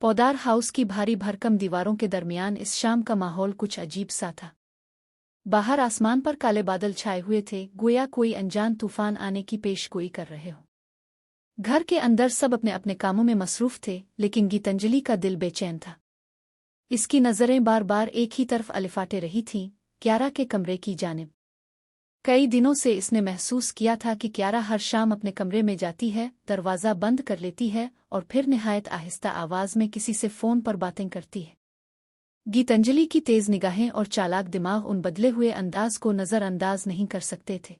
पौदार house की भारी भरकम दीवारों के दरमियान इस शाम का माहौल कुछ अजीब सा था। बाहर आसमान पर काले बादल छाए हुए थे, गोया कोई अनजान तूफान आने की पेशगोई कर रहे हो। घर के अंदर सब अपने अपने कामों में मसरूफ थे, लेकिन गीतांजलि का दिल बेचैन था। इसकी नज़रें बार बार एक ही तरफ अलिफाटे रही थीं, क्यारा के कमरे की जानिब। कई दिनों से इसने महसूस किया था कि क्यारा हर शाम अपने कमरे में जाती है, दरवाज़ा बंद कर लेती है और फिर निहायत आहिस्ता आवाज़ में किसी से फ़ोन पर बातें करती है। गीतांजलि की तेज़ निगाहें और चालाक दिमाग उन बदले हुए अंदाज को नज़रअंदाज नहीं कर सकते थे।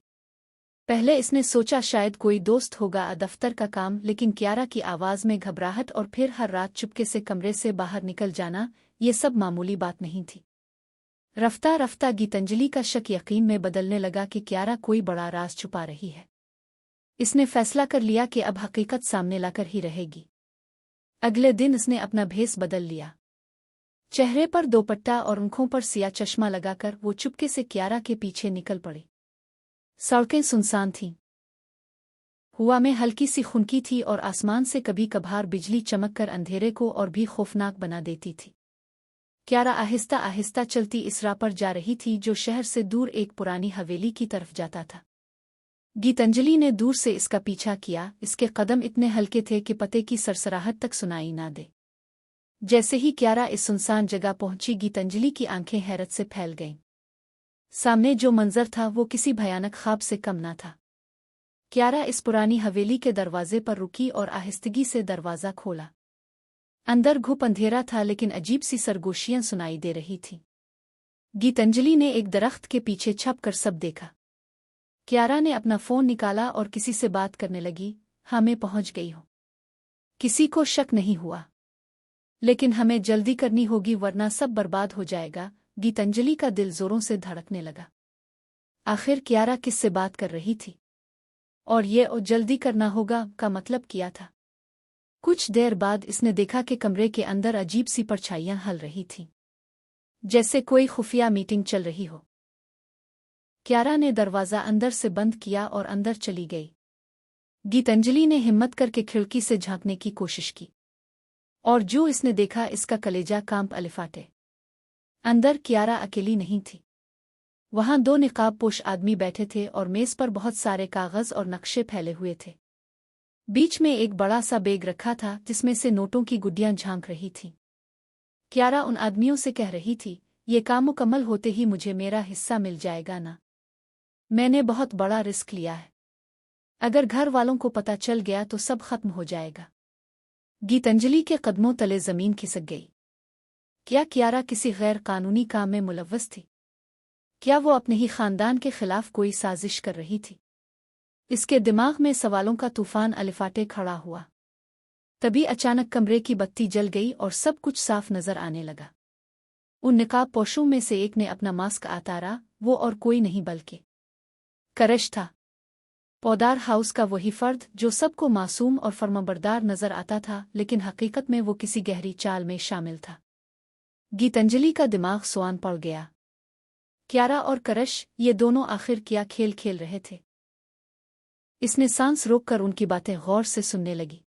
पहले इसने सोचा शायद कोई दोस्त होगा दफ्तर का काम, लेकिन क्यारा की आवाज़ में घबराहट और फिर हर रात चुपके से कमरे से बाहर निकल जाना, ये सब मामूली बात नहीं थी। रफ्ता रफ्ता गीतांजलि का शक यकीन में बदलने लगा कि क्यारा कोई बड़ा राज छुपा रही है। इसने फैसला कर लिया कि अब हकीकत सामने लाकर ही रहेगी। अगले दिन इसने अपना भेस बदल लिया। चेहरे पर दोपट्टा और आंखों पर सिया चश्मा लगाकर वो चुपके से क्यारा के पीछे निकल पड़ी। सड़कें सुनसान थीं। हवा में हल्की सी खुनकी थी और आसमान से कभी कभार बिजली चमककर अंधेरे को और भी खौफनाक बना देती थी। क्यारा आहिस्ता आहिस्ता चलती इस राह पर जा रही थी जो शहर से दूर एक पुरानी हवेली की तरफ जाता था। गीतांजलि ने दूर से इसका पीछा किया। इसके कदम इतने हल्के थे कि पते की सरसराहट तक सुनाई ना दे। जैसे ही क्यारा इस सुनसान जगह पहुंची, गीतांजलि की आंखें हैरत से फैल गईं। सामने जो मंजर था वो किसी भयानक ख्वाब से कम ना था। क्यारा इस पुरानी हवेली के दरवाजे पर रुकी और आहिस्तगी से दरवाज़ा खोला। अंदर घुप अंधेरा था, लेकिन अजीब सी सरगोशियां सुनाई दे रही थीं। गीतांजलि ने एक दरख्त के पीछे छप कर सब देखा। क्यारा ने अपना फ़ोन निकाला और किसी से बात करने लगी। हाँ, मैं पहुंच गई हूं। किसी को शक नहीं हुआ, लेकिन हमें जल्दी करनी होगी वरना सब बर्बाद हो जाएगा। गीतांजलि का दिल जोरों से धड़कने लगा। आखिर क्यारा किससे बात कर रही थी, और ये जल्दी करना होगा का मतलब क्या था? कुछ देर बाद इसने देखा कि कमरे के अंदर अजीब सी परछाइयां हल रही थीं, जैसे कोई खुफिया मीटिंग चल रही हो। क्यारा ने दरवाज़ा अंदर से बंद किया और अंदर चली गई। गीतांजलि ने हिम्मत करके खिड़की से झांकने की कोशिश की, और जो इसने देखा इसका कलेजा कांप अलिफाटे। अंदर क्यारा अकेली नहीं थी। वहां दो निकाबपोश आदमी बैठे थे और मेज पर बहुत सारे कागज और नक्शे फैले हुए थे। बीच में एक बड़ा सा बैग रखा था जिसमें से नोटों की गुड्डियां झांक रही थीं। क्यारा उन आदमियों से कह रही थी, ये काम मुकम्मल होते ही मुझे मेरा हिस्सा मिल जाएगा ना? मैंने बहुत बड़ा रिस्क लिया है। अगर घर वालों को पता चल गया तो सब खत्म हो जाएगा। गीतांजलि के कदमों तले जमीन खिसक गई। क्या क्यारा किसी गैर कानूनी काम में मुलव्वस थी? क्या वो अपने ही खानदान के खिलाफ कोई साजिश कर रही थी? इसके दिमाग में सवालों का तूफान अलिफाटे खड़ा हुआ। तभी अचानक कमरे की बत्ती जल गई और सब कुछ साफ नजर आने लगा। उन निकाबपोशों में से एक ने अपना मास्क उतारा। वो और कोई नहीं बल्कि करश था। पौदार हाउस का वही फर्द जो सबको मासूम और फर्माबरदार नजर आता था, लेकिन हकीकत में वो किसी गहरी चाल में शामिल था। गीतांजलि का दिमाग स्वान पड़ गया। क्यारा और करश, ये दोनों आखिर क्या खेल खेल रहे थे? इसने सांस रोककर उनकी बातें गौर से सुनने लगी।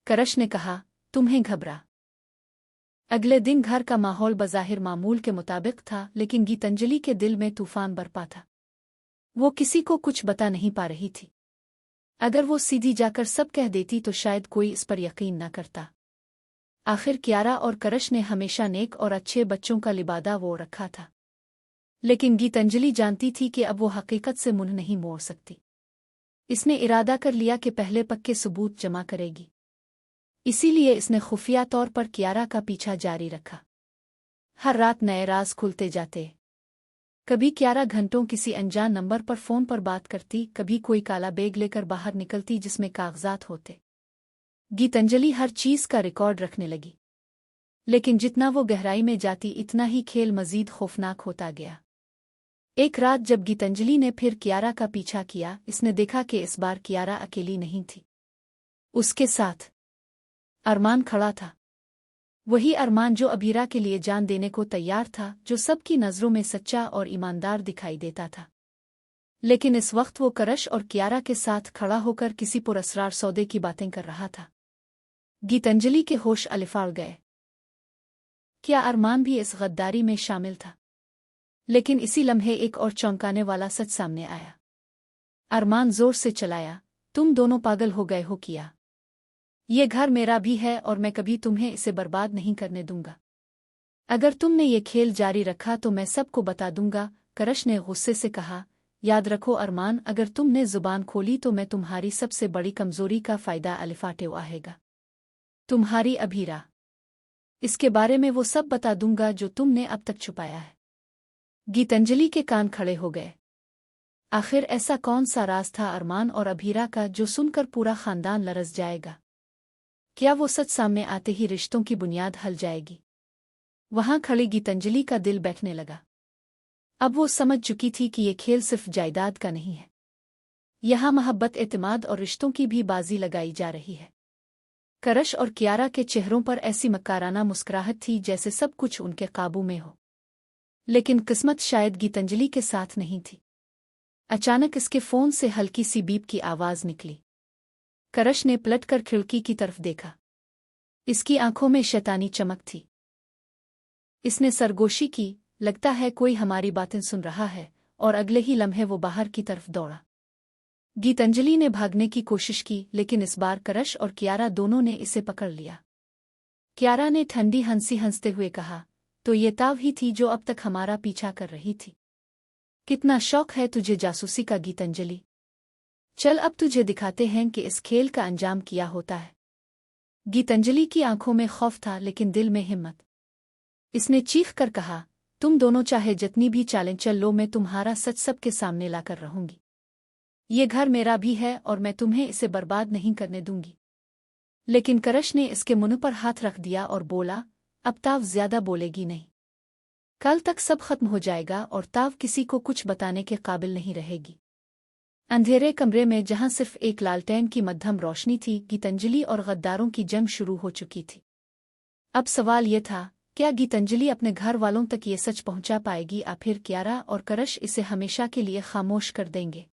करश ने कहा, तुम्हें घबरा। अगले दिन घर का माहौल बज़ाहिर मामूल के मुताबिक था, लेकिन गीतांजलि के दिल में तूफान बरपा था। वो किसी को कुछ बता नहीं पा रही थी। अगर वो सीधी जाकर सब कह देती तो शायद कोई इस पर यकीन न करता। आखिर क्यारा और करश ने हमेशा नेक और अच्छे बच्चों का लिबादा वो रखा था, लेकिन गीतांजलि जानती थी कि अब वो हकीकत से मुंह नहीं मोड़ सकती। इसने इरादा कर लिया कि पहले पक्के सबूत जमा करेगी। इसीलिए इसने खुफिया तौर पर क्यारा का पीछा जारी रखा। हर रात नए राज खुलते जाते। कभी क्यारा घंटों किसी अनजान नंबर पर फ़ोन पर बात करती, कभी कोई काला बैग लेकर बाहर निकलती जिसमें कागजात होते। गीतांजलि हर चीज़ का रिकॉर्ड रखने लगी, लेकिन जितना वो गहराई में जाती इतना ही खेल मजीद खौफनाक होता गया। एक रात जब गीतांजलि ने फिर क्यारा का पीछा किया, इसने देखा कि इस बार क्यारा अकेली नहीं थी। उसके साथ अरमान खड़ा था। वही अरमान जो अबीरा के लिए जान देने को तैयार था, जो सबकी नज़रों में सच्चा और ईमानदार दिखाई देता था। लेकिन इस वक्त वो करश और क्यारा के साथ खड़ा होकर किसी पुरअसरार सौदे की बातें कर रहा था। गीतांजलि के होश अलिफाड़ गए। क्या अरमान भी इस गद्दारी में शामिल था? लेकिन इसी लम्हे एक और चौंकाने वाला सच सामने आया। अरमान जोर से चलाया, तुम दोनों पागल हो गए हो क्या? ये घर मेरा भी है और मैं कभी तुम्हें इसे बर्बाद नहीं करने दूंगा। अगर तुमने ये खेल जारी रखा तो मैं सबको बता दूंगा, करश ने गुस्से से कहा। याद रखो अरमान, अगर तुमने जुबान खोली तो मैं तुम्हारी सबसे बड़ी कमजोरी का फायदा अलिफाटे आएगा, तुम्हारी अभीरा। इसके बारे में वो सब बता दूंगा जो तुमने अब तक छुपाया है। गीतांजलि के कान खड़े हो गए। आखिर ऐसा कौन सा राज था अरमान और अभीरा का जो सुनकर पूरा खानदान लरस जाएगा? क्या वो सच सामने आते ही रिश्तों की बुनियाद हल जाएगी? वहां खड़ी गीतांजलि का दिल बैठने लगा। अब वो समझ चुकी थी कि ये खेल सिर्फ जायदाद का नहीं है, यहाँ मोहब्बत, एतमाद और रिश्तों की भी बाजी लगाई जा रही है। करश और कियारा के चेहरों पर ऐसी मक्काराना मुस्कुराहट थी जैसे सब कुछ उनके काबू में हो। लेकिन किस्मत शायद गीतांजलि के साथ नहीं थी। अचानक इसके फोन से हल्की सी बीप की आवाज निकली। करश ने पलटकर खिड़की की तरफ देखा। इसकी आंखों में शैतानी चमक थी। इसने सरगोशी की, लगता है कोई हमारी बातें सुन रहा है, और अगले ही लम्हे वो बाहर की तरफ दौड़ा। गीतांजलि ने भागने की कोशिश की, लेकिन इस बार करश और कियारा दोनों ने इसे पकड़ लिया। कियारा ने ठंडी हंसी हंसते हुए कहा, तो ये ताव ही थी जो अब तक हमारा पीछा कर रही थी। कितना शौक है तुझे जासूसी का गीतांजलि। चल अब तुझे दिखाते हैं कि इस खेल का अंजाम क्या होता है। गीतांजलि की आंखों में खौफ था लेकिन दिल में हिम्मत। इसने चीख कर कहा, तुम दोनों चाहे जितनी भी चालें चल लो, मैं तुम्हारा सच सबके सामने लाकर रहूंगी। ये घर मेरा भी है और मैं तुम्हें इसे बर्बाद नहीं करने दूंगी। लेकिन करश ने इसके मुंह पर हाथ रख दिया और बोला, अब ताव ज्यादा बोलेगी नहीं। कल तक सब खत्म हो जाएगा और ताव किसी को कुछ बताने के काबिल नहीं रहेगी। अंधेरे कमरे में जहां सिर्फ एक लालटेन की मध्यम रोशनी थी, गीतांजलि और गद्दारों की जंग शुरू हो चुकी थी। अब सवाल ये था, क्या गीतांजलि अपने घर वालों तक ये सच पहुंचा पाएगी या फिर कियारा और करश इसे हमेशा के लिए खामोश कर देंगे?